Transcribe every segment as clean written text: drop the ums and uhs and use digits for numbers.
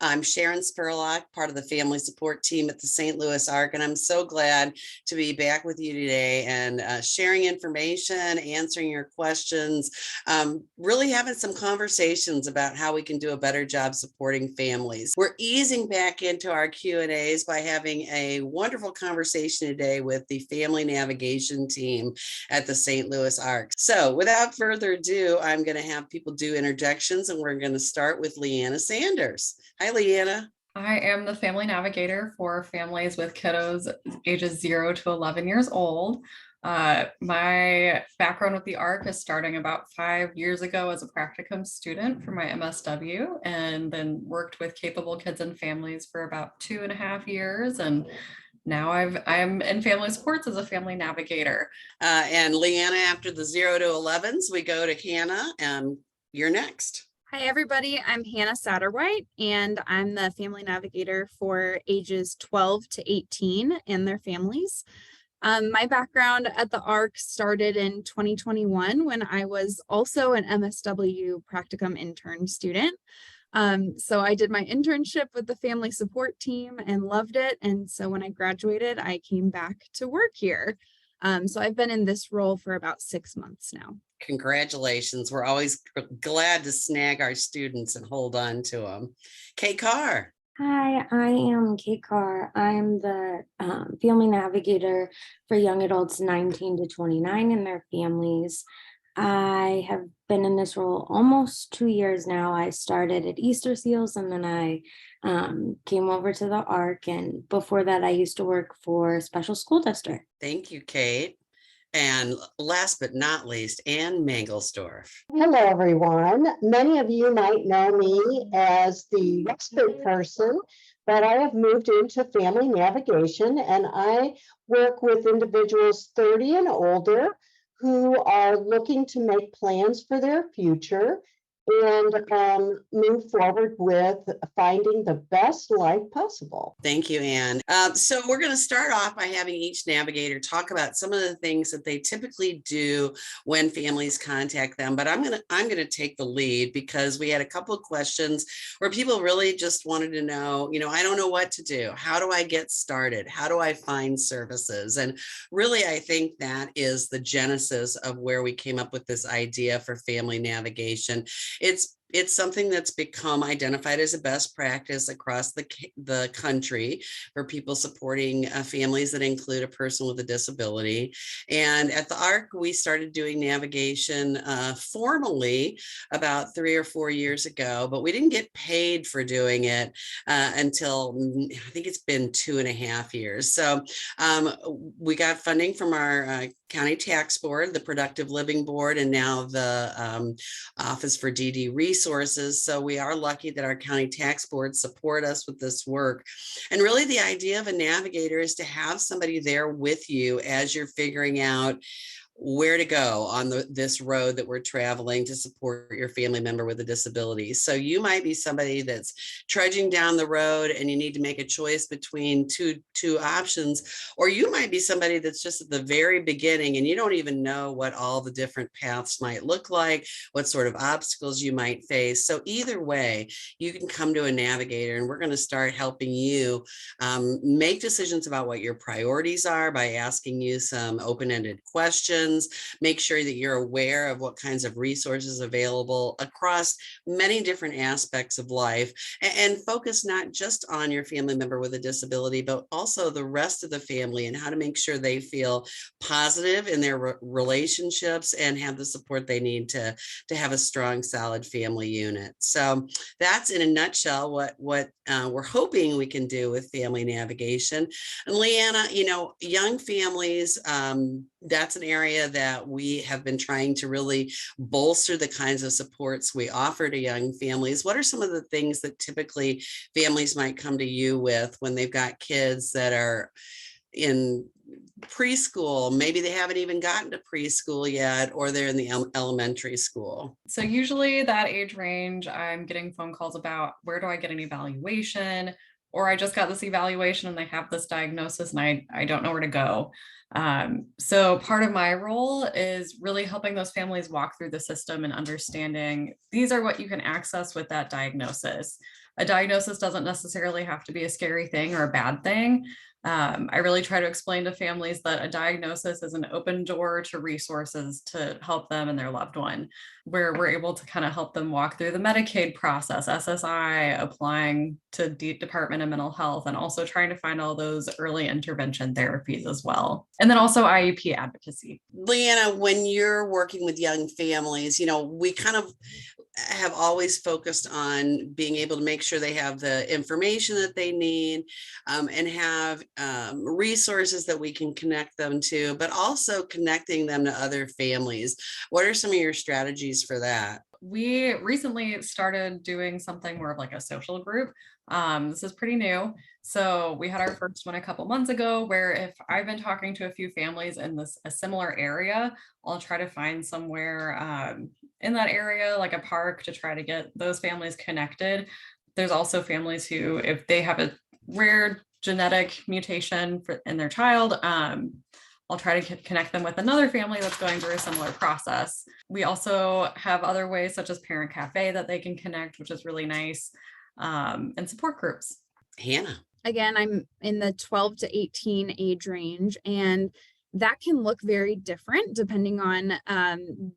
I'm Sharon Spurlock, part of the family support team at the St. Louis Arc, and I'm so glad to be back with you today and sharing information, answering your questions, really having some conversations about how we can do a better job supporting families. We're easing back into our Q&As by having a wonderful conversation today with the family navigation team at the St. Louis Arc. So without further ado, I'm going to have people do interjections, and we're going to start with Leanna Sanders. Hi, Leanna. I am the family navigator for families with kiddos ages 0 to 11 years old. My background with the ARC is starting about 5 years ago as a practicum student for my MSW, and then worked with capable kids and families for about 2.5 years. And now I'm in family supports as a family navigator. And Leanna, after the 0 to 11s, we go to Hannah, and you're next. Hi, everybody. I'm Hannah Satterwhite, and I'm the family navigator for ages 12 to 18 and their families. My background at the ARC started in 2021 when I was also an MSW practicum intern student. So I did my internship with the family support team and loved it. And so when I graduated, I came back to work here. So I've been in this role for about 6 months now. Congratulations. We're always glad to snag our students and hold on to them. Kate Carr. Hi, I am Kate Carr. I'm the family navigator for young adults 19 to 29 and their families. I have been in this role almost 2 years now. I started at Easter Seals, and then I came over to the ARC. And before that, I used to work for a special school district. Thank you, Kate. And last but not least, Ann Mangelsdorf. Hello, everyone. Many of you might know me as the respite person, but I have moved into family navigation, and I work with individuals 30 and older who are looking to make plans for their future and move forward with finding the best life possible. Thank you, Ann. So we're going to start off by having each navigator talk about some of the things that they typically do when families contact them. But I'm going to take the lead because we had a couple of questions where people really just wanted to know, I don't know what to do. How do I get started? How do I find services? And really, I think that is the genesis of where we came up with this idea for family navigation. It's something that's become identified as a best practice across the country for people supporting families that include a person with a disability. And at the ARC, we started doing navigation formally about 3 or 4 years ago, but we didn't get paid for doing it until I think it's been 2.5 years. So we got funding from our county tax board, the Productive Living Board, and now the Office for DD Resources. So we are lucky that our county tax board support us with this work. And really the idea of a navigator is to have somebody there with you as you're figuring out where to go on this road that we're traveling to support your family member with a disability. So you might be somebody that's trudging down the road and you need to make a choice between two options, or you might be somebody that's just at the very beginning and you don't even know what all the different paths might look like, what sort of obstacles you might face. So either way, you can come to a navigator, and we're going to start helping you make decisions about what your priorities are by asking you some open-ended questions. Make sure that you're aware of what kinds of resources available across many different aspects of life, and focus not just on your family member with a disability, but also the rest of the family, and how to make sure they feel positive in their relationships and have the support they need to have a strong, solid family unit. So that's in a nutshell what we're hoping we can do with family navigation. And Leanna, young families, that's an area that we have been trying to really bolster the kinds of supports we offer to young families. What are some of the things that typically families might come to you with when they've got kids that are in preschool? Maybe they haven't even gotten to preschool yet, or they're in the elementary school. So usually that age range, I'm getting phone calls about, where do I get an evaluation? Or I just got this evaluation and they have this diagnosis and I don't know where to go. So part of my role is really helping those families walk through the system and understanding these are what you can access with that diagnosis. a diagnosis doesn't necessarily have to be a scary thing or a bad thing. I really try to explain to families that a diagnosis is an open door to resources to help them and their loved one, where we're able to kind of help them walk through the Medicaid process, SSI, applying to Department of Mental Health, and also trying to find all those early intervention therapies as well. And then also IEP advocacy. Leanna, when you're working with young families, we kind of have always focused on being able to make sure they have the information that they need, and have resources that we can connect them to, but also connecting them to other families. What are some of your strategies for that? We recently started doing something more of like a social group. This is pretty new. So we had our first one a couple months ago, where if I've been talking to a few families in a similar area, I'll try to find somewhere in that area, like a park, to try to get those families connected. There's also families who, if they have a rare genetic mutation in their child, I'll try to connect them with another family that's going through a similar process. We also have other ways, such as Parent Cafe, that they can connect, which is really nice, and support groups. Hannah. Again, I'm in the 12 to 18 age range, and that can look very different depending on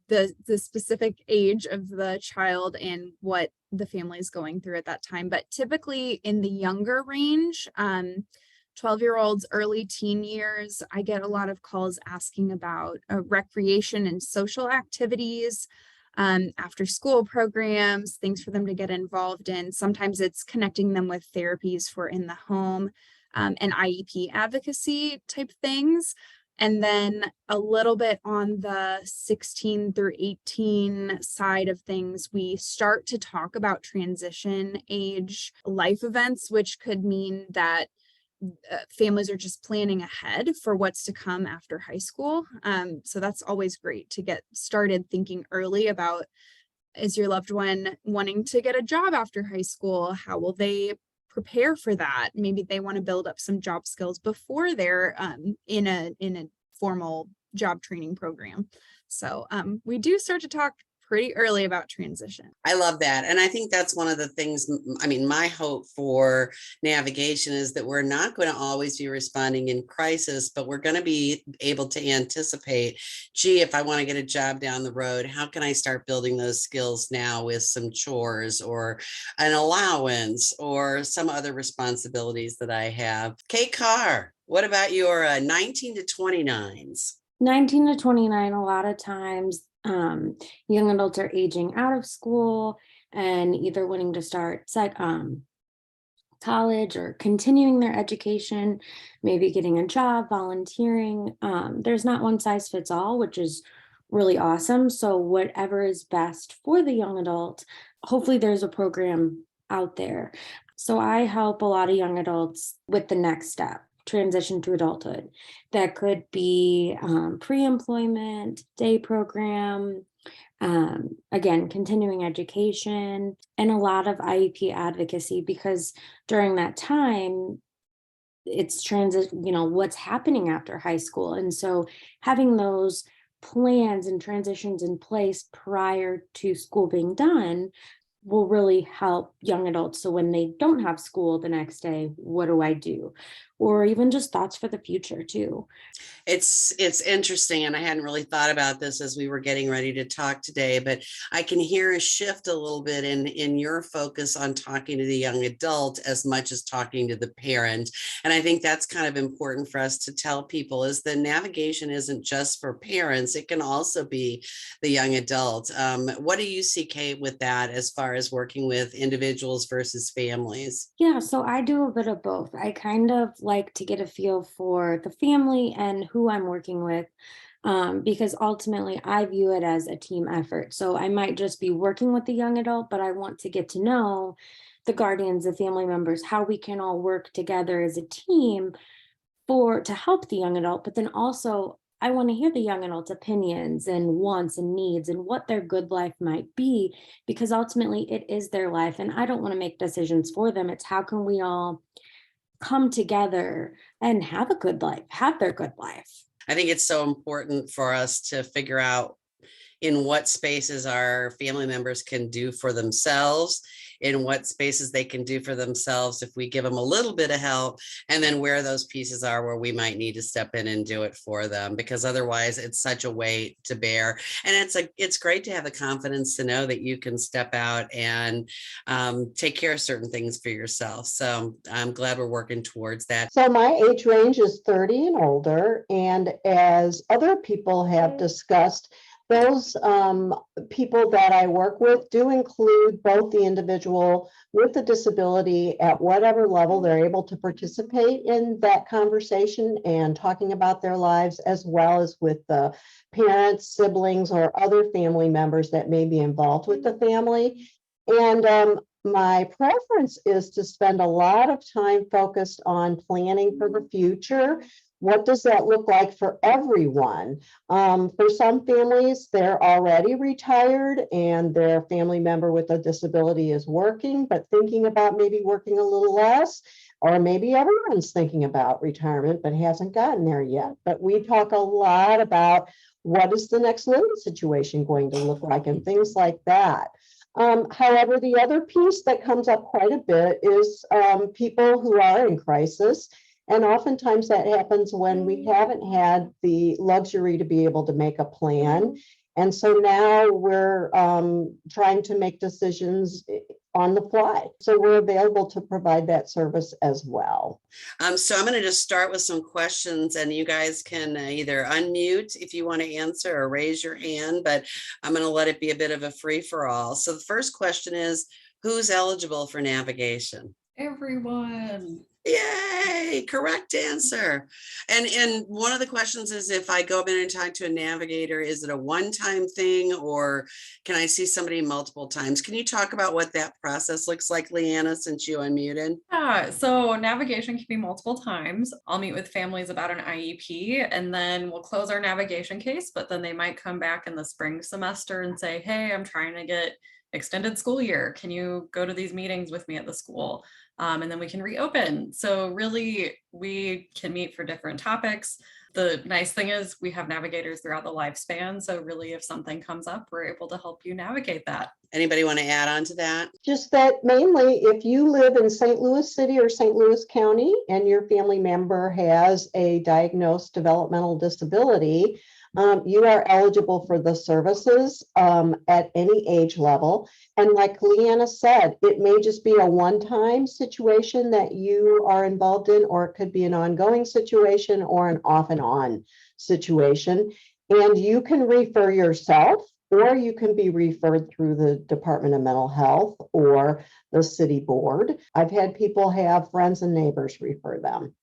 the specific age of the child and what the family is going through at that time. But typically in the younger range, 12-year-olds, early teen years, I get a lot of calls asking about recreation and social activities, after school programs, things for them to get involved in. Sometimes it's connecting them with therapies for in the home, and IEP advocacy type things. And then a little bit on the 16 through 18 side of things, we start to talk about transition age life events, which could mean that families are just planning ahead for what's to come after high school. So that's always great to get started thinking early about, is your loved one wanting to get a job after high school? How will they prepare for that? Maybe they want to build up some job skills before they're in a formal job training program. So we do start to talk pretty early about transition. I love that. And I think that's one of the things, my hope for navigation is that we're not going to always be responding in crisis, but we're going to be able to anticipate, gee, if I want to get a job down the road, how can I start building those skills now with some chores or an allowance or some other responsibilities that I have? Kate Carr, what about your 19 to 29s? 19 to 29, a lot of times young adults are aging out of school and either wanting to start college or continuing their education, maybe getting a job, volunteering. There's not one size fits all, which is really awesome. So whatever is best for the young adult, hopefully there's a program out there. So I help a lot of young adults with the next step, transition to adulthood. That could be pre-employment, day program, again, continuing education, and a lot of IEP advocacy, because during that time, it's what's happening after high school. And so having those plans and transitions in place prior to school being done will really help young adults. So when they don't have school the next day, what do I do? Or even just thoughts for the future too. It's interesting, and I hadn't really thought about this as we were getting ready to talk today, but I can hear a shift a little bit in your focus on talking to the young adult as much as talking to the parent. And I think that's kind of important for us to tell people, is the navigation isn't just for parents, it can also be the young adult. What do you see, Kate, with that as far as working with individuals versus families? Yeah, so I do a bit of both. I kind of like to get a feel for the family and who I'm working with, because ultimately I view it as a team effort. So I might just be working with the young adult, but I want to get to know the guardians, the family members, how we can all work together as a team to help the young adult. But then also I want to hear the young adult's opinions and wants and needs and what their good life might be, because ultimately it is their life and I don't want to make decisions for them. It's how can we all come together and have a good life, have their good life. I think it's so important for us to figure out, in what spaces our family members can do for themselves, in what spaces they can do for themselves if we give them a little bit of help, and then where those pieces are where we might need to step in and do it for them, because otherwise it's such a weight to bear. And it's great to have the confidence to know that you can step out and take care of certain things for yourself. So I'm glad we're working towards that. So my age range is 30 and older, and as other people have discussed, those people that I work with do include both the individual with the disability at whatever level they're able to participate in that conversation and talking about their lives, as well as with the parents, siblings, or other family members that may be involved with the family. And my preference is to spend a lot of time focused on planning for the future. What does that look like for everyone? For some families, they're already retired and their family member with a disability is working, but thinking about maybe working a little less, or maybe everyone's thinking about retirement but hasn't gotten there yet. But we talk a lot about what is the next living situation going to look like and things like that. However, the other piece that comes up quite a bit is people who are in crisis. And oftentimes that happens when we haven't had the luxury to be able to make a plan. And so now we're trying to make decisions on the fly. So we're available to provide that service as well. So I'm going to just start with some questions, and you guys can either unmute if you want to answer or raise your hand, but I'm going to let it be a bit of a free for all. So the first question is, who's eligible for navigation? Everyone. Yay, correct answer. And one of the questions is, if I go in and talk to a navigator, is it a one-time thing, or can I see somebody multiple times? Can you talk about what that process looks like, Leanna, since you unmuted? Yeah, so navigation can be multiple times. I'll meet with families about an IEP, and then we'll close our navigation case, but then they might come back in the spring semester and say, hey, I'm trying to get extended school year. Can you go to these meetings with me at the school? And then we can reopen. So really, we can meet for different topics. The nice thing is we have navigators throughout the lifespan. So really, if something comes up, we're able to help you navigate that. Anybody want to add on to that? Just that mainly if you live in St. Louis City or St. Louis County and your family member has a diagnosed developmental disability, you are eligible for the services at any age level. And like Leanna said, it may just be a one-time situation that you are involved in, or it could be an ongoing situation or an off and on situation. And you can refer yourself, or you can be referred through the Department of Mental Health or the city board. I've had people have friends and neighbors refer them.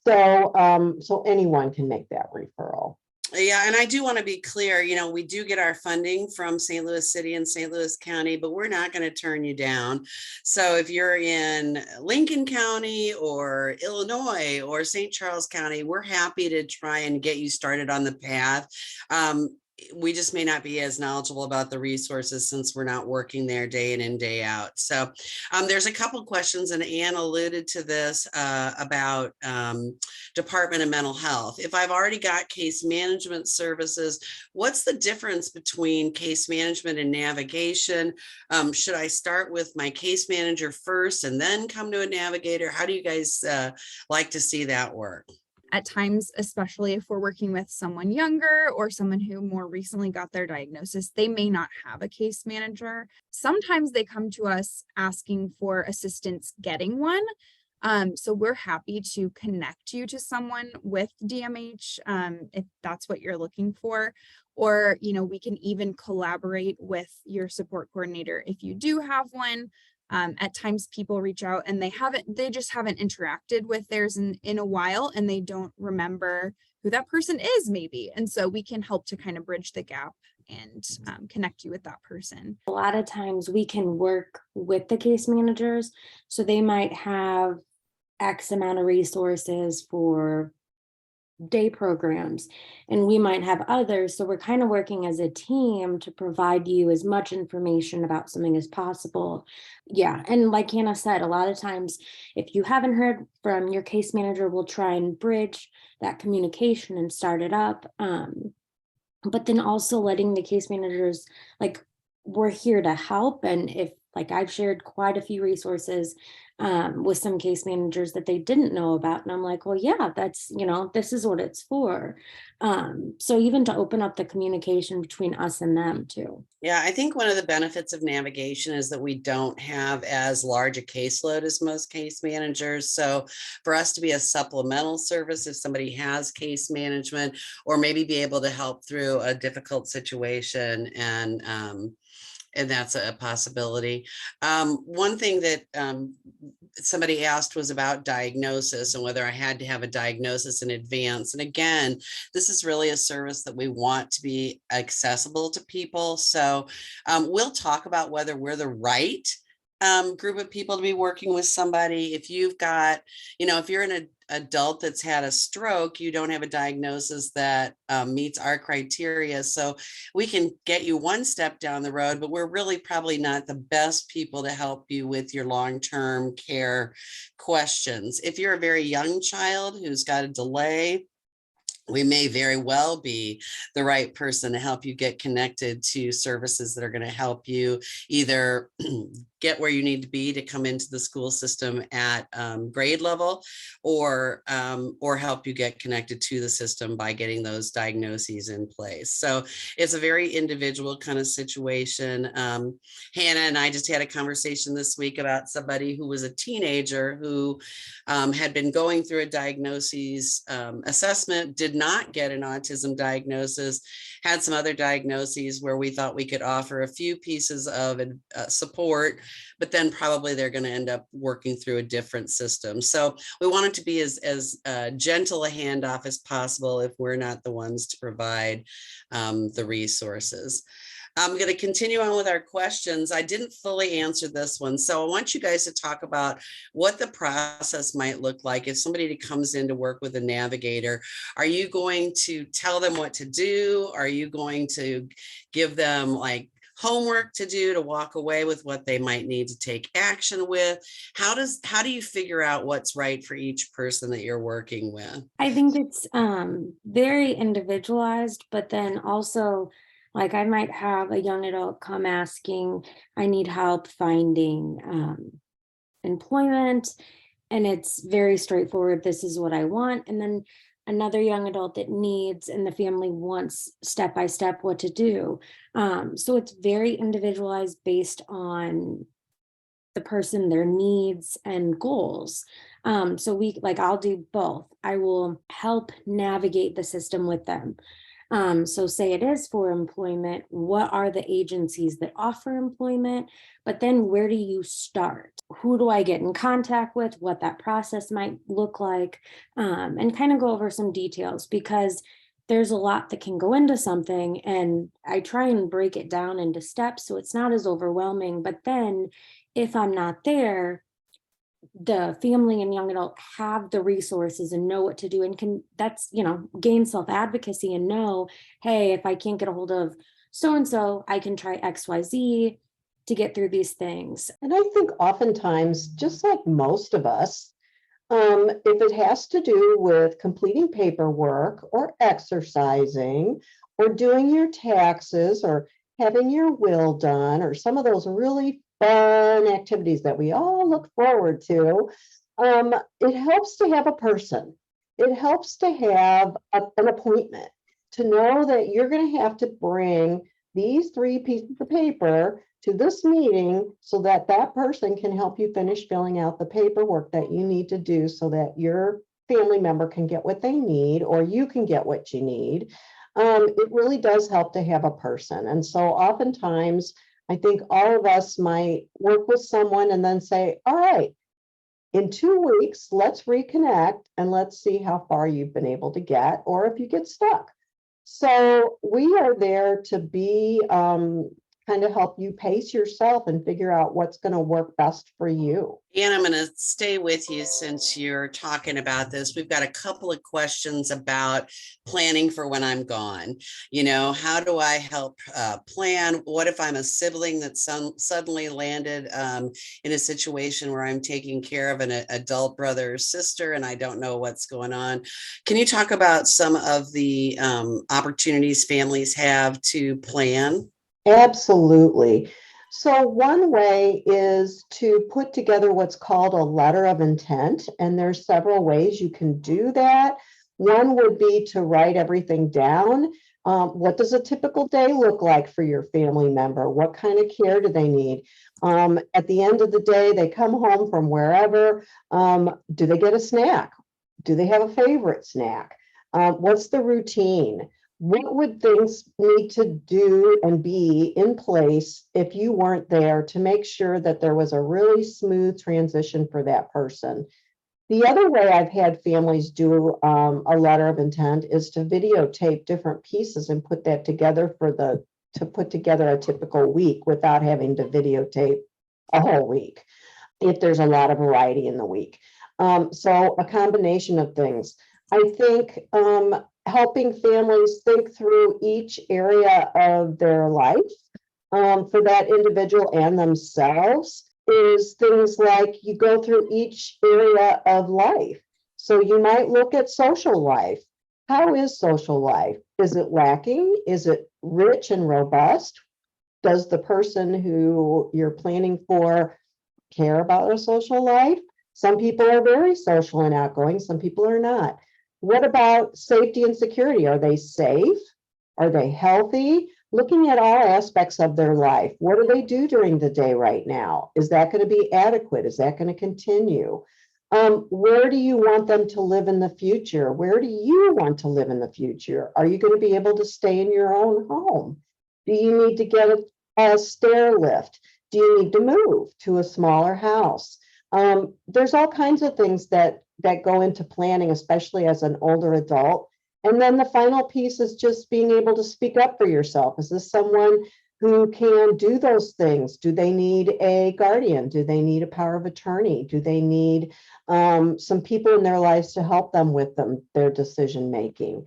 So anyone can make that referral. Yeah, and I do want to be clear, we do get our funding from St. Louis City and St. Louis County, but we're not going to turn you down. So if you're in Lincoln County or Illinois or St. Charles County, we're happy to try and get you started on the path. We just may not be as knowledgeable about the resources since we're not working there day in and day out. So there's a couple questions, and Anne alluded to this about Department of Mental Health. If I've already got case management services, what's the difference between case management and navigation? Should I start with my case manager first and then come to a navigator? How do you guys like to see that work? At times, especially if we're working with someone younger or someone who more recently got their diagnosis, they may not have a case manager. Sometimes they come to us asking for assistance getting one. So we're happy to connect you to someone with DMH if that's what you're looking for. Or, we can even collaborate with your support coordinator if you do have one. At times people reach out and they just haven't interacted with theirs in a while, and they don't remember who that person is maybe. And so we can help to kind of bridge the gap and connect you with that person. A lot of times we can work with the case managers. So they might have X amount of resources for day programs, and we might have others. So we're kind of working as a team to provide you as much information about something as possible. Yeah. And like Hannah said, a lot of times, if you haven't heard from your case manager, we'll try and bridge that communication and start it up. but then also letting the case managers, like, we're here to help. And if, like, I've shared quite a few resources with some case managers that they didn't know about. And I'm like, well, yeah, that's, this is what it's for. So even to open up the communication between us and them too. Yeah, I think one of the benefits of navigation is that we don't have as large a caseload as most case managers. So for us to be a supplemental service, if somebody has case management, or maybe be able to help through a difficult situation, and that's a possibility. One thing that somebody asked was about diagnosis and whether I had to have a diagnosis in advance. And again, this is really a service that we want to be accessible to people. So we'll talk about whether we're the right group of people to be working with somebody. If you've got, if you're an adult that's had a stroke, you don't have a diagnosis that meets our criteria. So we can get you one step down the road, but we're really probably not the best people to help you with your long-term care questions. If you're a very young child who's got a delay, we may very well be the right person to help you get connected to services that are going to help you either get where you need to be to come into the school system at grade level, or help you get connected to the system by getting those diagnoses in place. So it's a very individual kind of situation. Hannah and I just had a conversation this week about somebody who was a teenager who had been going through a diagnosis assessment, did not get an autism diagnosis, had some other diagnoses where we thought we could offer a few pieces of support, but then probably they're going to end up working through a different system. So we want it to be as gentle a handoff as possible if we're not the ones to provide the resources. I'm going to continue on with our questions. I didn't fully answer this one, so I want you guys to talk about what the process might look like if somebody comes in to work with a navigator. Are you going to tell them what to do? Are you going to give them like homework to do to walk away with what they might need to take action with? How do you figure out what's right for each person that you're working with? I think it's very individualized, but then also, like, I might have a young adult come asking, I need help finding employment, and it's very straightforward. This is what I want. And then another young adult that needs, and the family wants step by step what to do. So it's very individualized based on the person, their needs and goals. So I'll do both. I will help navigate the system with them. So say it is for employment, what are the agencies that offer employment? But then where do you start? Who do I get in contact with? What that process might look like, and kind of go over some details, because there's a lot that can go into something, and I try and break it down into steps so it's not as overwhelming. But then if I'm not there, the family and young adult have the resources and know what to do, and can gain self-advocacy and know, hey, if I can't get a hold of so-and-so, I can try XYZ to get through these things. And I think oftentimes, just like most of us, if it has to do with completing paperwork or exercising or doing your taxes or having your will done, or some of those really fun activities that we all look forward to, it helps to have a person. It helps to have an appointment, to know that you're going to have to bring these 3 pieces of paper to this meeting so that that person can help you finish filling out the paperwork that you need to do so that your family member can get what they need, or you can get what you need. It really does help to have a person. And so oftentimes, I think all of us might work with someone and then say, all right, in 2 weeks, let's reconnect and let's see how far you've been able to get, or if you get stuck. So we are there to be kind of help you pace yourself and figure out what's going to work best for you. And I'm going to stay with you since you're talking about this. We've got a couple of questions about planning for when I'm gone. You know, how do I help plan? What if I'm a sibling that suddenly landed in a situation where I'm taking care of an adult brother or sister and I don't know what's going on? Can you talk about some of the opportunities families have to plan? Absolutely. So one way is to put together what's called a letter of intent, and there's several ways you can do that. One would be to write everything down. What does a typical day look like for your family member? What kind of care do they need? At the end of the day, they come home from wherever. Do they get a snack? Do they have a favorite snack? What's the routine? What would things need to do and be in place if you weren't there to make sure that there was a really smooth transition for that person? The other way I've had families do a letter of intent is to videotape different pieces and put that together to put together a typical week without having to videotape a whole week if there's a lot of variety in the week. So a combination of things. I think helping families think through each area of their life for that individual and themselves is things like you go through each area of life. So you might look at social life. How is social life? Is it lacking? Is it rich and robust? Does the person who you're planning for care about their social life? Some people are very social and outgoing, some people are not. What about safety and security? Are they safe? Are they healthy? Looking at all aspects of their life. What do they do during the day right now? Is that going to be adequate? Is that going to continue? Where do you want them to live in the future? Where do you want to live in the future? Are you going to be able to stay in your own home? Do you need to get a stair lift? Do you need to move to a smaller house? There's all kinds of things that go into planning, especially as an older adult. And then the final piece is just being able to speak up for yourself. Is this someone who can do those things? Do they need a guardian? Do they need a power of attorney? Do they need some people in their lives to help them with their decision making?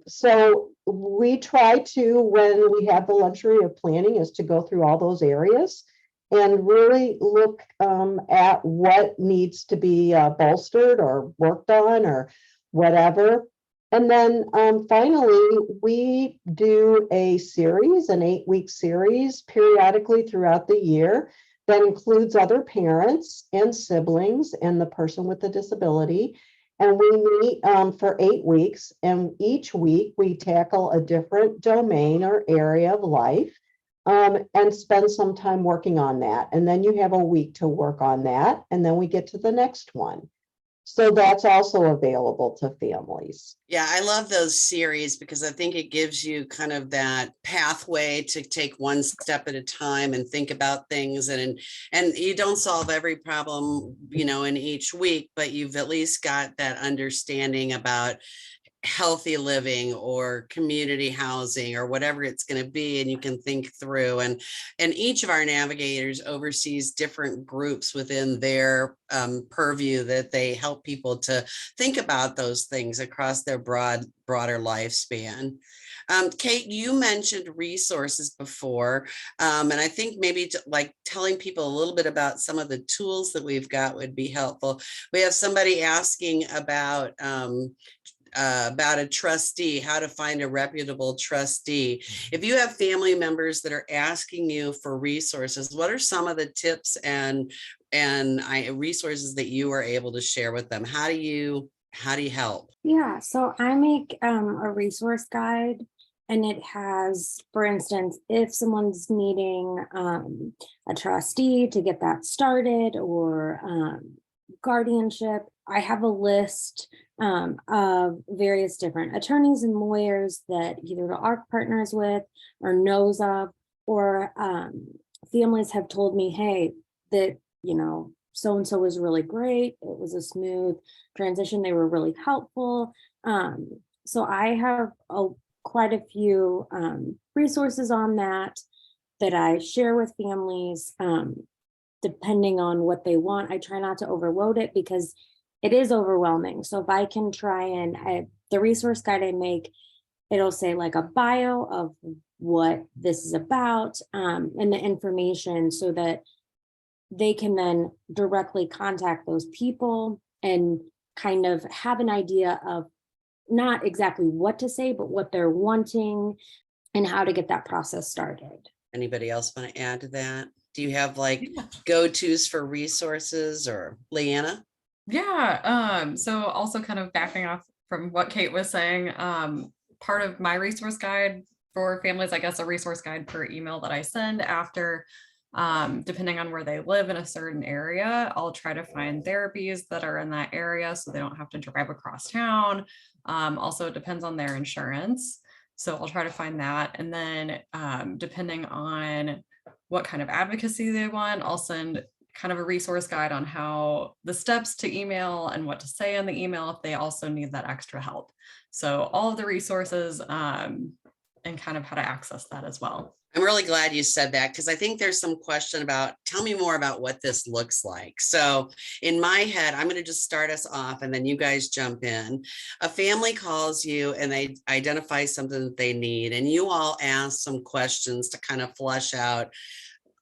So we try to, when we have the luxury of planning, is to go through all those areas and really look at what needs to be bolstered or worked on or whatever. And then finally, we do a series, an 8-week series periodically throughout the year that includes other parents and siblings and the person with the disability. And we meet for 8 weeks, and each week we tackle a different domain or area of life. And spend some time working on that. And then you have a week to work on that. And then we get to the next one. So that's also available to families. Yeah, I love those series because I think it gives you kind of that pathway to take one step at a time and think about things, and you don't solve every problem, you know, in each week, but you've at least got that understanding about healthy living or community housing or whatever it's going to be, and you can think through, and each of our navigators oversees different groups within their purview that they help people to think about those things across their broader lifespan. Kate, you mentioned resources before, and I think maybe like telling people a little bit about some of the tools that we've got would be helpful. We have somebody asking about a trustee, how to find a reputable trustee. If you have family members that are asking you for resources, what are some of the tips and resources that you are able to share with them? How do you help? Yeah, so I make a resource guide, and it has, for instance, if someone's needing a trustee to get that started, or guardianship, I have a list of various different attorneys and lawyers that either the ARC partners with or knows of, or families have told me, hey, that, you know, so-and-so was really great. It was a smooth transition. They were really helpful. So I have quite a few resources on that. that I share with families, depending on what they want. I try not to overload it because it is overwhelming. So if I can try and the resource guide I make, it'll say like a bio of what this is about, and the information so that they can then directly contact those people and kind of have an idea of not exactly what to say, but what they're wanting and how to get that process started. Anybody else want to add to that? Do you have like Yeah. go-tos for resources, or Leanna? Yeah, so also kind of backing off from what Kate was saying, part of my resource guide for families, I guess a resource guide per email that I send after, depending on where they live in a certain area, I'll try to find therapies that are in that area so they don't have to drive across town. Also, it depends on their insurance. So I'll try to find that. And then depending on what kind of advocacy they want, I'll send kind of a resource guide on how the steps to email and what to say in the email if they also need that extra help. So all of the resources and kind of how to access that as well. I'm really glad you said that, because I think there's some question about, tell me more about what this looks like. So in my head, I'm going to just start us off and then you guys jump in. A family calls you and they identify something that they need, and you all ask some questions to kind of flush out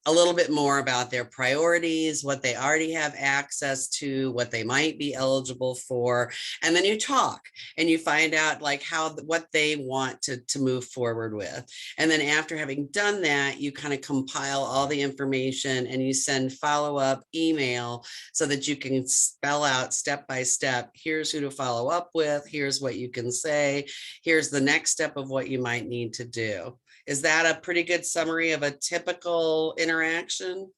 a little bit more about their priorities, what they already have access to, what they might be eligible for. And then you talk and you find out like what they want to move forward with. And then after having done that, you kind of compile all the information and you send follow-up email so that you can spell out step by step, here's who to follow up with, here's what you can say, here's the next step of what you might need to do. Is that a pretty good summary of a typical interaction?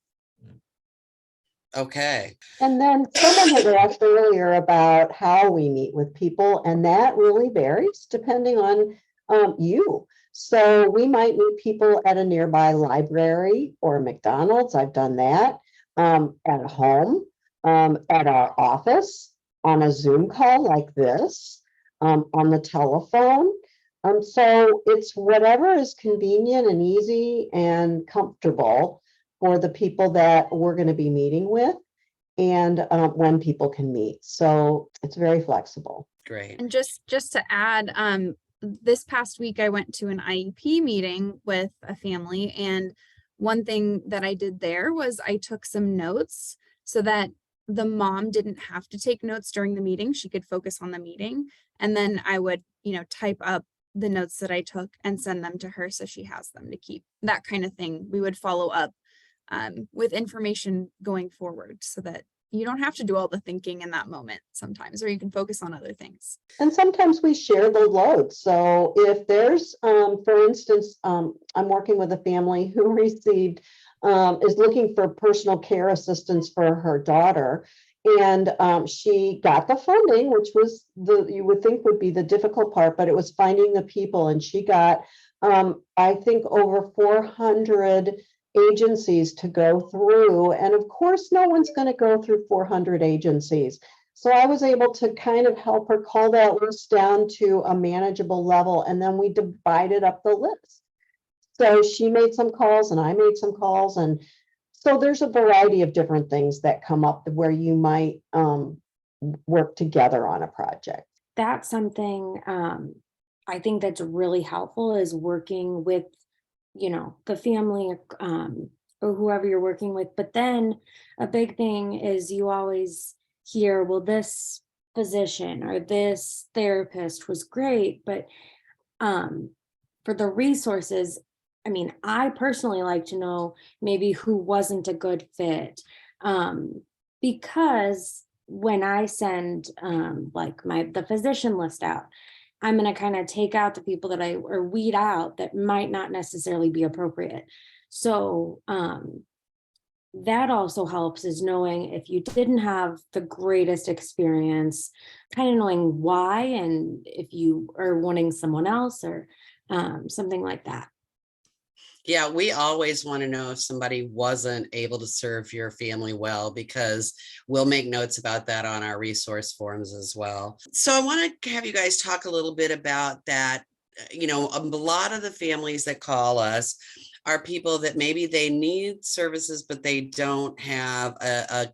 Okay. And then someone had asked earlier about how we meet with people, and that really varies depending on you. So we might meet people at a nearby library or McDonald's. I've done that, at home, at our office, on a Zoom call like this, on the telephone. So it's whatever is convenient and easy and comfortable for the people that we're going to be meeting with, and when people can meet. So it's very flexible. Great. And just to add, this past week I went to an IEP meeting with a family, and one thing that I did there was I took some notes so that the mom didn't have to take notes during the meeting. She could focus on the meeting. And then I would, type up the notes that I took and send them to her so she has them to keep, that kind of thing. We would follow up with information going forward so that you don't have to do all the thinking in that moment sometimes, or you can focus on other things. And sometimes we share the load. So if there's, for instance, I'm working with a family who received, is looking for personal care assistance for her daughter. And she got the funding, which was you would think would be the difficult part, but it was finding the people. And she got, I think, over 400 agencies to go through. And of course, no one's going to go through 400 agencies. So I was able to kind of help her call that list down to a manageable level. And then we divided up the list. So she made some calls and I made some calls. And so there's a variety of different things that come up where you might work together on a project. That's something I think that's really helpful, is working with, the family or whoever you're working with. But then a big thing is you always hear, well, this physician or this therapist was great, but for the resources, I personally like to know maybe who wasn't a good fit, because when I send the physician list out, I'm going to kind of take out the people that or weed out that might not necessarily be appropriate. So that also helps, is knowing if you didn't have the greatest experience, kind of knowing why, and if you are wanting someone else or something like that. Yeah, we always want to know if somebody wasn't able to serve your family well, because we'll make notes about that on our resource forms as well. So I want to have you guys talk a little bit about that. A lot of the families that call us are people that maybe they need services, but they don't have a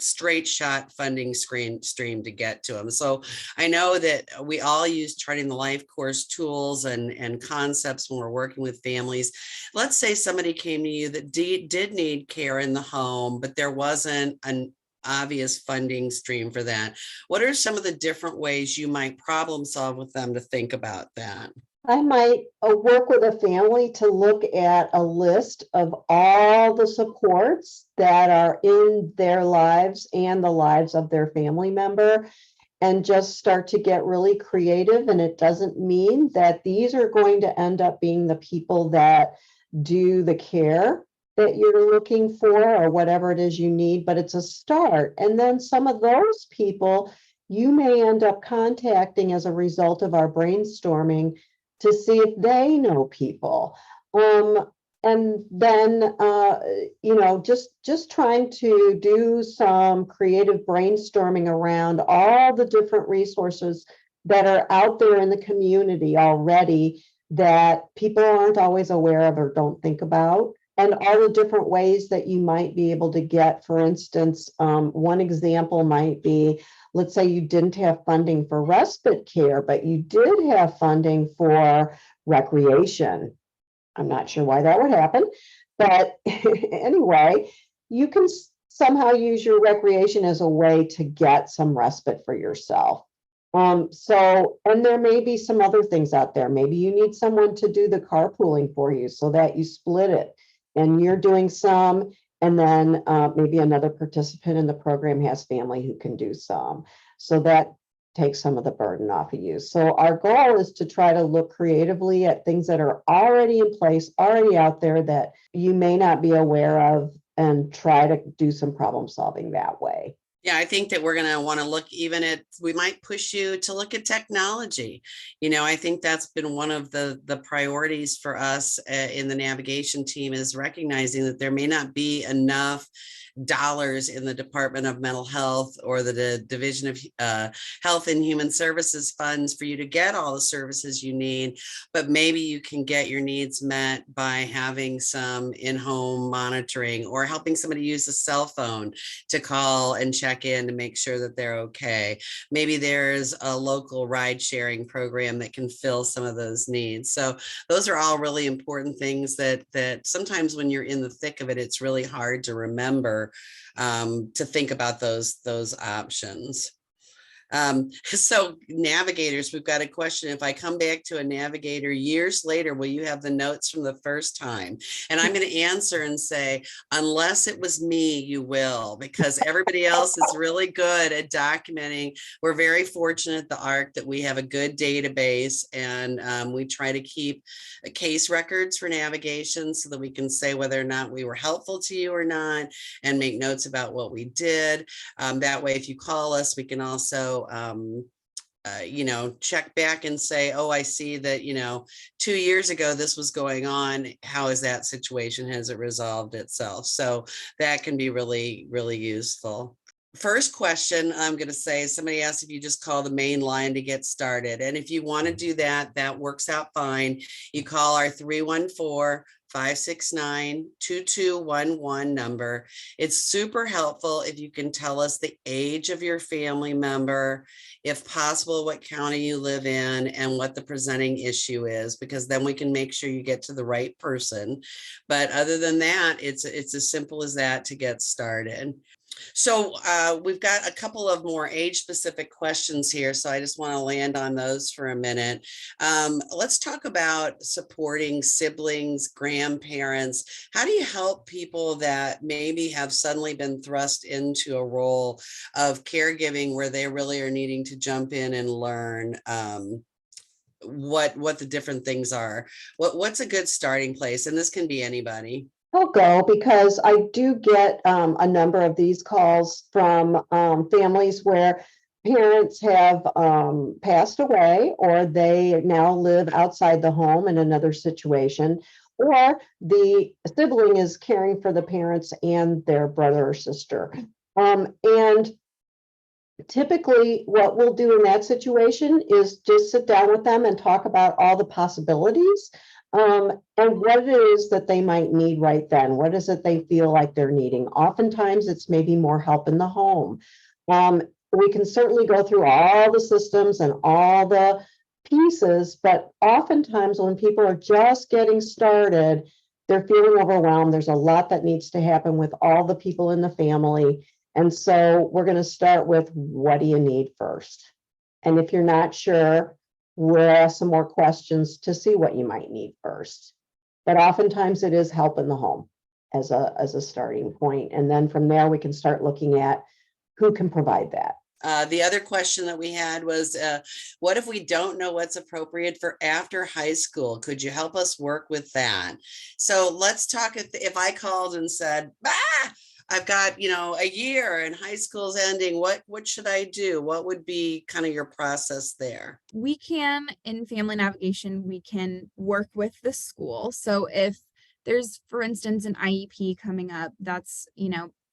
straight shot funding stream to get to them. So I know that we all use Charting the Life course tools and concepts when we're working with families. Let's say somebody came to you that did need care in the home, but there wasn't an obvious funding stream for that. What are some of the different ways you might problem solve with them to think about that? I might work with a family to look at a list of all the supports that are in their lives and the lives of their family member, and just start to get really creative. And it doesn't mean that these are going to end up being the people that do the care that you're looking for or whatever it is you need, but it's a start. And then some of those people you may end up contacting as a result of our brainstorming to see if they know people. And then, just trying to do some creative brainstorming around all the different resources that are out there in the community already that people aren't always aware of or don't think about. And all the different ways that you might be able to get, for instance, one example might be, let's say you didn't have funding for respite care, but you did have funding for recreation. I'm not sure why that would happen, but anyway, you can somehow use your recreation as a way to get some respite for yourself. And there may be some other things out there. Maybe you need someone to do the carpooling for you so that you split it and you're doing some, and then maybe another participant in the program has family who can do some. So that takes some of the burden off of you. So our goal is to try to look creatively at things that are already in place, already out there that you may not be aware of, and try to do some problem solving that way. Yeah, I think that we're going to want to look even at, we might push you to look at technology. I think that's been one of the priorities for us in the navigation team, is recognizing that there may not be enough dollars in the Department of Mental Health or the Division of Health and Human Services funds for you to get all the services you need, but maybe you can get your needs met by having some in-home monitoring or helping somebody use a cell phone to call and check in to make sure that they're okay. Maybe there's a local ride sharing program that can fill some of those needs. So those are all really important things that sometimes when you're in the thick of it, it's really hard to remember to think about those options. So navigators, we've got a question. If I come back to a navigator years later, will you have the notes from the first time? And I'm going to answer and say, unless it was me, you will, because everybody else is really good at documenting. We're very fortunate at the ARC that we have a good database, and we try to keep case records for navigation so that we can say whether or not we were helpful to you or not, and make notes about what we did. That way, if you call us, we can also check back and say, oh, I see that, 2 years ago, this was going on. How is that situation? Has it resolved itself? So that can be really, really useful. First question I'm going to say, somebody asked if you just call the main line to get started. And if you want to do that, that works out fine. You call our 314-569-2211 number. It's super helpful if you can tell us the age of your family member, if possible, what county you live in, and what the presenting issue is, because then we can make sure you get to the right person. But other than that, it's as simple as that to get started. So we've got a couple of more age-specific questions here, so I just want to land on those for a minute. Let's talk about supporting siblings, grandparents. How do you help people that maybe have suddenly been thrust into a role of caregiving where they really are needing to jump in and learn what the different things are? What's a good starting place? And this can be anybody. I'll go, because I do get a number of these calls from families where parents have passed away, or they now live outside the home in another situation, or the sibling is caring for the parents and their brother or sister. And typically what we'll do in that situation is just sit down with them and talk about all the possibilities and what it is that they might need right then. What is it they feel like they're needing? Oftentimes, it's maybe more help in the home. We can certainly go through all the systems and all the pieces, but oftentimes when people are just getting started, they're feeling overwhelmed. There's a lot that needs to happen with all the people in the family. And so we're going to start with, what do you need first? And if you're not sure, we'll ask some more questions to see what you might need first. But oftentimes it is help in the home as a starting point. And then from there, we can start looking at who can provide that. The other question that we had was, what if we don't know what's appropriate for after high school? Could you help us work with that? So let's talk. If I called and said, I've got, a year and high school's ending, what should I do? What would be kind of your process there? We can, in family navigation, we can work with the school. So if there's, for instance, an IEP coming up, that's,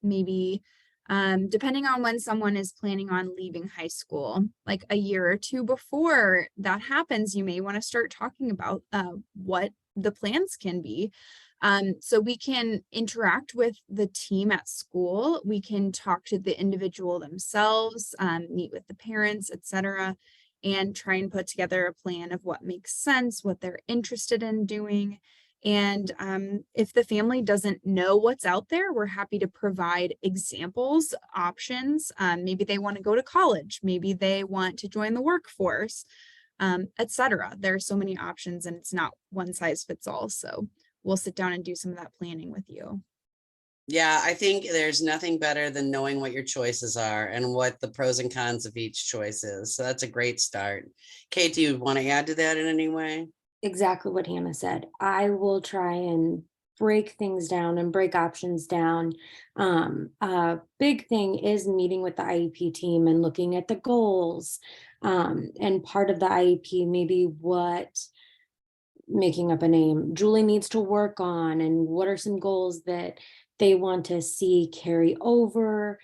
maybe depending on when someone is planning on leaving high school, like a year or two before that happens, you may want to start talking about what the plans can be. So we can interact with the team at school. We can talk to the individual themselves, meet with the parents, etc., and try and put together a plan of what makes sense, what they're interested in doing. And if the family doesn't know what's out there, we're happy to provide examples, options. Maybe they want to go to college, maybe they want to join the workforce, etc. There are so many options, and it's not one size fits all. So we'll sit down and do some of that planning with you. Yeah, I think there's nothing better than knowing what your choices are and what the pros and cons of each choice is. So that's a great start. Kate, do you want to add to that in any way? Exactly what Hannah said. I will try and break things down and break options down. A big thing is meeting with the IEP team and looking at the goals. And part of the IEP, maybe what, making up a name, Julie needs to work on, and what are some goals that they want to see carry over.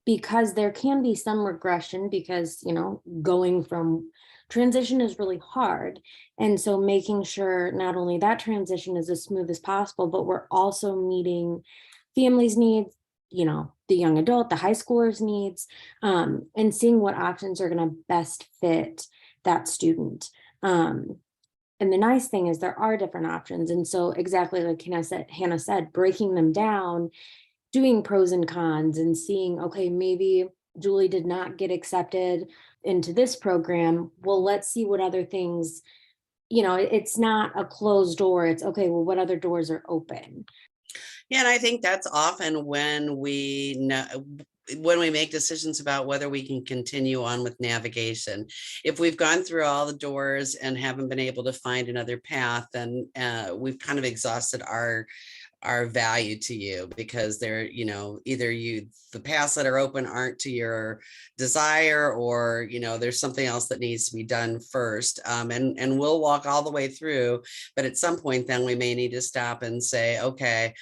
Because there can be some regression, because going from transition is really hard. And so making sure not only that transition is as smooth as possible, but we're also meeting families' needs, the young adult, the high schoolers' needs, and seeing what options are going to best fit that student. And the nice thing is there are different options. And so exactly like Hannah said, breaking them down, doing pros and cons, and seeing, okay, maybe Julie did not get accepted into this program. Well, let's see what other things, it's not a closed door. It's okay, well, what other doors are open? Yeah, and I think that's often when we make decisions about whether we can continue on with navigation. If we've gone through all the doors and haven't been able to find another path, then we've kind of exhausted our value to you, because they're, either the paths that are open aren't to your desire, or, there's something else that needs to be done first. And we'll walk all the way through, but at some point then we may need to stop and say, okay,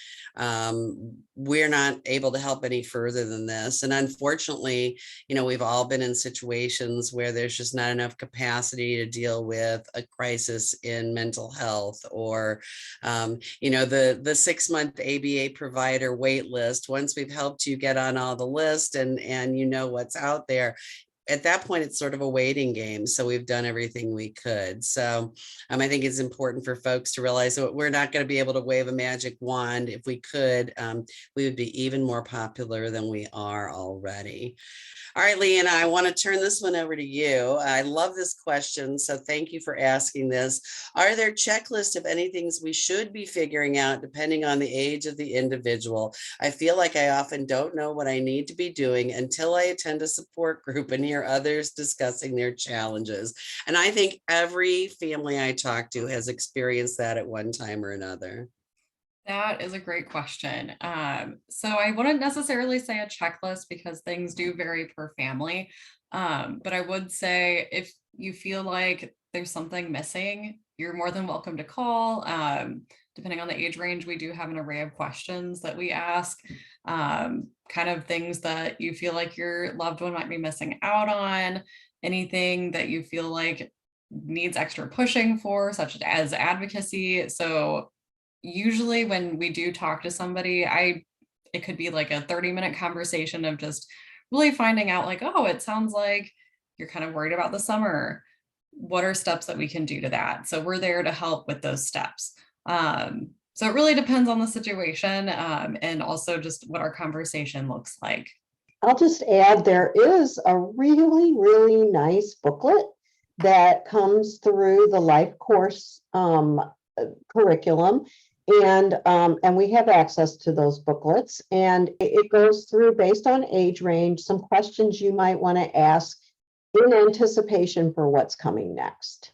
we're not able to help any further than this. And unfortunately, we've all been in situations where there's just not enough capacity to deal with a crisis in mental health, or, the 6-month ABA provider wait list. Once we've helped you get on all the list and what's out there, at that point, it's sort of a waiting game. So we've done everything we could. So I think it's important for folks to realize that we're not going to be able to wave a magic wand. If we could, we would be even more popular than we are already. All right, Leanna, I want to turn this one over to you. I love this question, so thank you for asking this. Are there checklists of any things we should be figuring out depending on the age of the individual? I feel like I often don't know what I need to be doing until I attend a support group and hear others discussing their challenges. And I think every family I talk to has experienced that at one time or another. That is a great question. So I wouldn't necessarily say a checklist, because things do vary per family. But I would say if you feel like there's something missing, you're more than welcome to call. Depending on the age range, we do have an array of questions that we ask, kind of things that you feel like your loved one might be missing out on, anything that you feel like needs extra pushing for, such as advocacy. So usually when we do talk to somebody, it could be like a 30-minute conversation of just really finding out like, oh, it sounds like you're kind of worried about the summer. What are steps that we can do to that? So we're there to help with those steps. So it really depends on the situation, and also just what our conversation looks like. I'll just add, there is a really, really nice booklet that comes through the life course curriculum. And we have access to those booklets, and it goes through, based on age range, some questions you might want to ask in anticipation for what's coming next.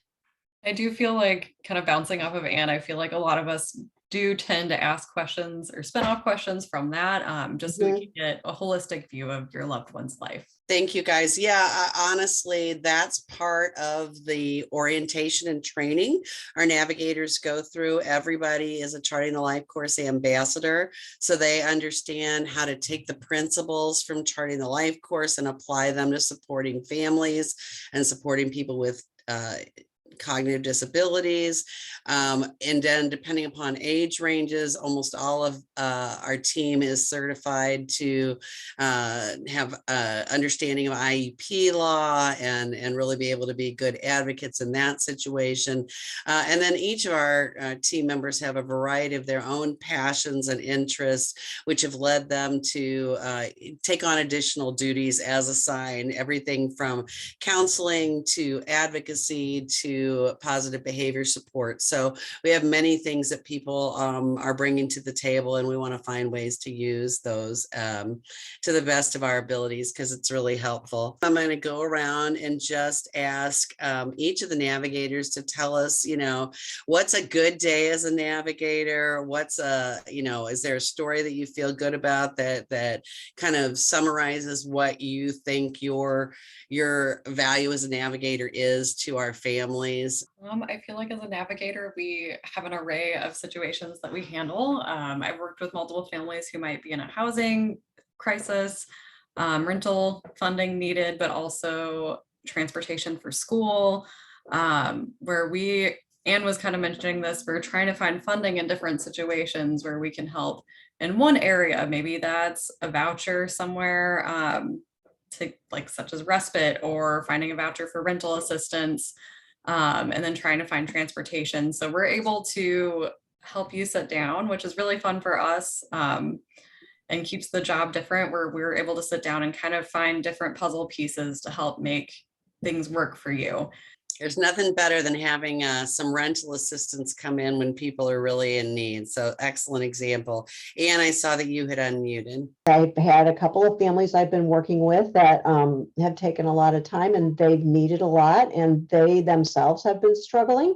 I do feel like, kind of bouncing off of Anne, I feel like a lot of us do tend to ask questions or spin off questions from that, just so we can get a holistic view of your loved one's life. Thank you, guys. Yeah, honestly, that's part of the orientation and training our navigators go through. Everybody is a Charting the Life course ambassador, so they understand how to take the principles from Charting the Life course and apply them to supporting families and supporting people with cognitive disabilities. And then depending upon age ranges, almost all of our team is certified to have understanding of IEP law and really be able to be good advocates in that situation. And then each of our team members have a variety of their own passions and interests, which have led them to take on additional duties as assigned, everything from counseling to advocacy to positive behavior support. So we have many things that people are bringing to the table, and we want to find ways to use those to the best of our abilities, because it's really helpful. I'm going to go around and just ask each of the navigators to tell us, what's a good day as a navigator? What's is there a story that you feel good about that kind of summarizes what you think your value as a navigator is to our families? I feel like as a navigator, we have an array of situations that we handle. I've worked with multiple families who might be in a housing crisis, rental funding needed, but also transportation for school, where Anne was kind of mentioning this, we're trying to find funding in different situations where we can help in one area. Maybe that's a voucher somewhere, such as respite, or finding a voucher for rental assistance. And then trying to find transportation. So we're able to help you sit down, which is really fun for us, and keeps the job different, where we're able to sit down and kind of find different puzzle pieces to help make things work for you. There's nothing better than having some rental assistance come in when people are really in need. So excellent example. And I saw that you had unmuted. I've had a couple of families I've been working with that have taken a lot of time, and they've needed a lot, and they themselves have been struggling.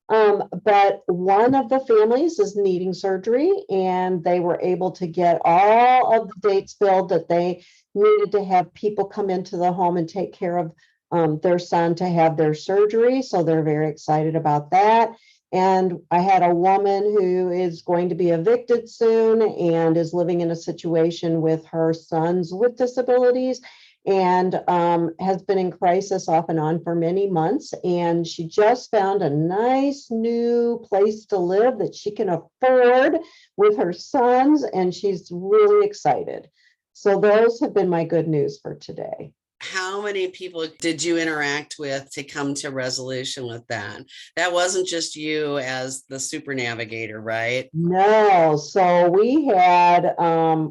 But one of the families is needing surgery, and they were able to get all of the dates filled that they needed to have people come into the home and take care of their son to have their surgery. So they're very excited about that. And I had a woman who is going to be evicted soon and is living in a situation with her sons with disabilities, and has been in crisis off and on for many months. And she just found a nice new place to live that she can afford with her sons, and she's really excited. So those have been my good news for today. How many people did you interact with to come to resolution with that? That wasn't just you as the super navigator, right? No. So we had,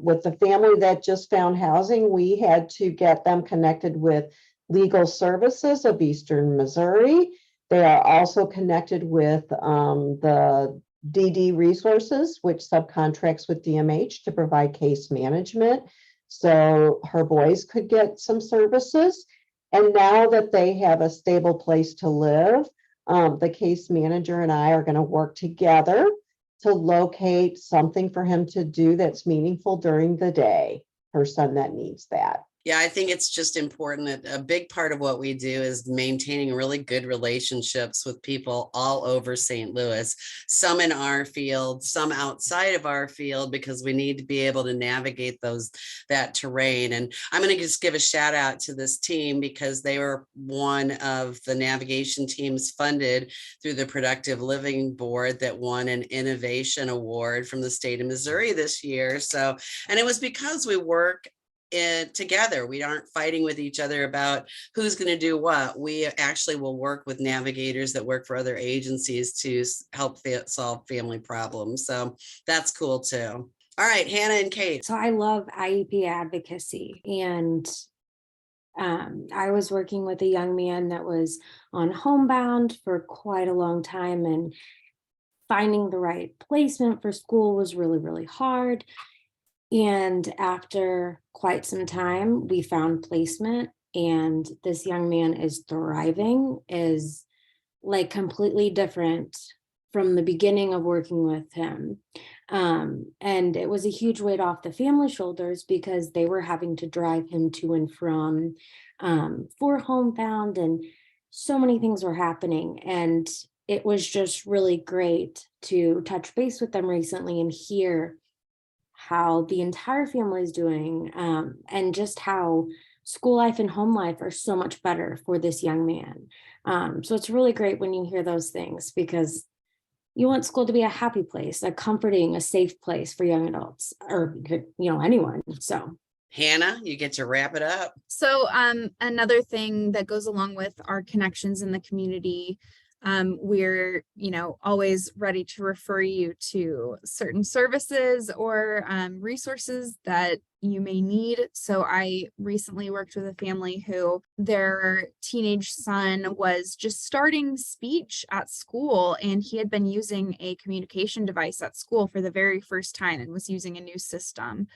with the family that just found housing, we had to get them connected with Legal Services of Eastern Missouri. They are also connected with the DD Resources, which subcontracts with DMH to provide case management, so her boys could get some services. And now that they have a stable place to live, the case manager and I are going to work together to locate something for him to do that's meaningful during the day, her son that needs that. Yeah, I think it's just important that a big part of what we do is maintaining really good relationships with people all over St. Louis, some in our field, some outside of our field, because we need to be able to navigate that terrain. And I'm going to just give a shout out to this team because they were one of the navigation teams funded through the Productive Living Board that won an innovation award from the state of Missouri this year. So, and it was because we work together. We aren't fighting with each other about who's going to do what. We actually will work with navigators that work for other agencies to help solve family problems. So that's cool too. All right, Hannah and Kate. So I love IEP advocacy, and I was working with a young man that was on homebound for quite a long time, and finding the right placement for school was really, really hard. And after quite some time, we found placement, and this young man is thriving, is like completely different from the beginning of working with him. And it was a huge weight off the family shoulders because they were having to drive him to and from for homebound, and so many things were happening. And it was just really great to touch base with them recently and hear how the entire family is doing, and just how school life and home life are so much better for this young man. So it's really great when you hear those things, because you want school to be a happy place, a comforting, a safe place for young adults, or anyone. So Hannah, you get to wrap it up. So another thing that goes along with our connections in the community, we're, always ready to refer you to certain services or resources that you may need. So I recently worked with a family who their teenage son was just starting speech at school, and he had been using a communication device at school for the very first time and was using a new system.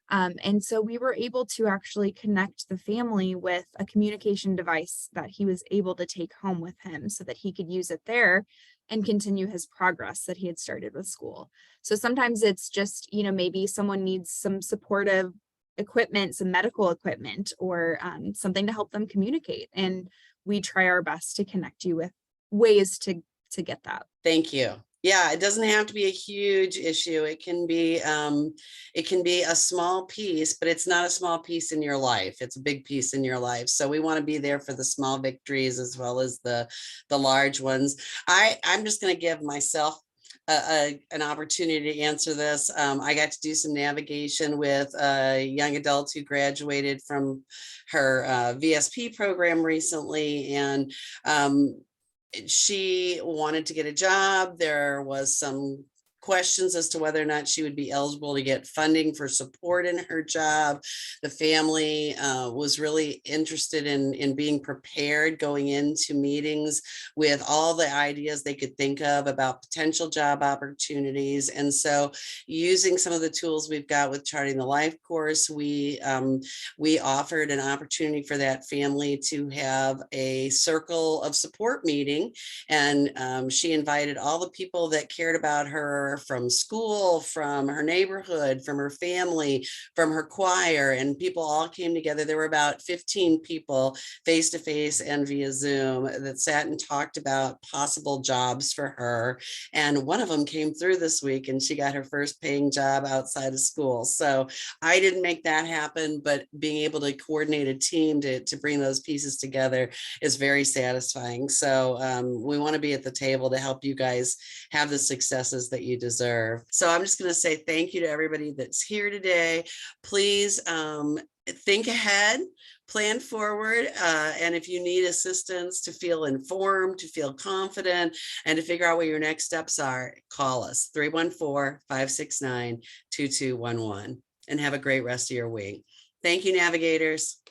And so we were able to actually connect the family with a communication device that he was able to take home with him so that he could use it there and continue his progress that he had started with school. So sometimes it's just, maybe someone needs some supportive equipment, some medical equipment, or something to help them communicate. And we try our best to connect you with ways to get that. Thank you. Yeah, it doesn't have to be a huge issue. It can be a small piece, but it's not a small piece in your life. It's a big piece in your life. So we want to be there for the small victories as well as the large ones. I'm just going to give myself an opportunity to answer this. I got to do some navigation with a young adult who graduated from her VSP program recently, and she wanted to get a job. There was some questions as to whether or not she would be eligible to get funding for support in her job. The family was really interested in being prepared going into meetings with all the ideas they could think of about potential job opportunities. And so using some of the tools we've got with Charting the Life course, we offered an opportunity for that family to have a circle of support meeting. And she invited all the people that cared about her from school, from her neighborhood, from her family, from her choir, and people all came together. There were about 15 people face to face and via Zoom that sat and talked about possible jobs for her. And one of them came through this week, and she got her first paying job outside of school. So I didn't make that happen, but being able to coordinate a team to bring those pieces together is very satisfying. So we want to be at the table to help you guys have the successes that you deserve. So I'm just going to say thank you to everybody that's here today. Please think ahead, plan forward, and if you need assistance to feel informed, to feel confident, and to figure out what your next steps are, call us 314-569-2211, and have a great rest of your week. Thank you, navigators.